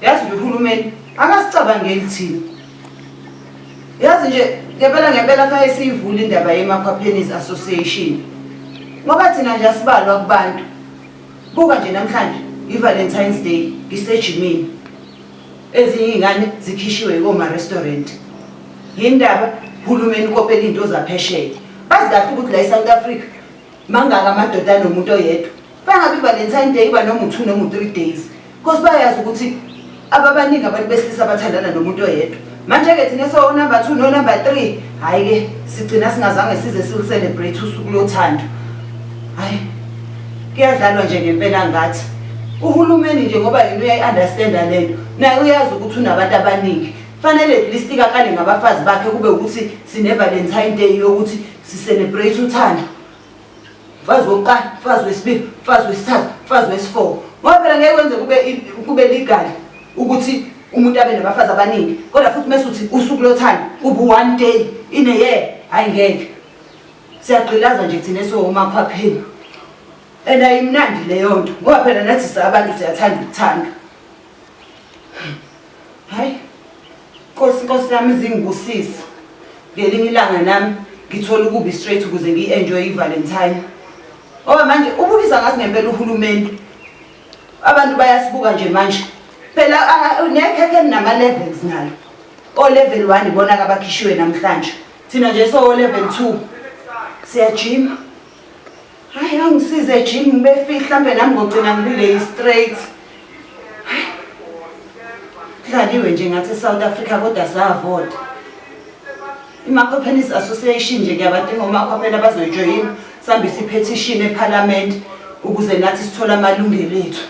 yazi nje uhulumeni akasicabangeli thina. Yazi nje ngempela khaye siyivula indaba yeMakhwaphenies Association ngoba thina nje asibalwa kubantu. Buka nje namhlanje iValentine's Day ngisejimini, ezinye ingane zikhishiwe koma restaurant. Yindaba uhulumeni ukopela into zaphesheya. Bazi kahle ukuthi la eSouth Africa mangaka amadoda nomuntu oyedwa. Bangabe iValentine Day iba noma 2 noma 3 days. Because bayazi ukuthi ababaningi abantu besilisa bathandana nomuntu oyedwa. Manje ke thina so number 2 no number 3 hayi ke sigcina singazange size celebrate usuku lothando. Hayi kuyadlalwa nje ngempela ngathi uhulumeni nje ngoba yena uyayiunderstanda lento naye uyazi ukuthi unabantu abaningi. Fanele list ikaqale ngabafazi bakhe kube ukuthi sine Valentine Day yokuthi celebrate uthando. Fazi wokuqala, fazi wesibili, fazi wesithathu, fazi wesi4. Ngoba phela ngeke kwenze kube legal ukuthi umuntu abe nabafazi abaningi. Kodwa futhi mesuthi usuku lothando kube 1 day in a year, hayi ngeke. Siyagqilaza nje thina soMakhwapheni. Ayimnandi leyo nto ngoba phela nathi sabantu siyathanda ukuthanda. Hayi Nkosi yami izingibusisa. Ngelinye ilanga nami ngithola ukubi straight ukuze ngienjoy iValentine. Ngoba manje ubukisa ngathi ngempela uhulumeni abantu bayasibuka nje manje. Phela nekhekhe nama levels nalo. O level 1 ibona kabakhishiwe namhlanje. Thina nje so level 2 siyajima. Hayi angisize gym ngibefihla mbe nami ngogcina ngibile straight. Kudlaliwe nje ngathi eSouth Africa kodwa savote. iMakhwaphenies Association nje ngiyabadinga uMakhwaphela bazojoyina sambisa ipetition eParliament ukuze nathi sithola amalungelo ethu.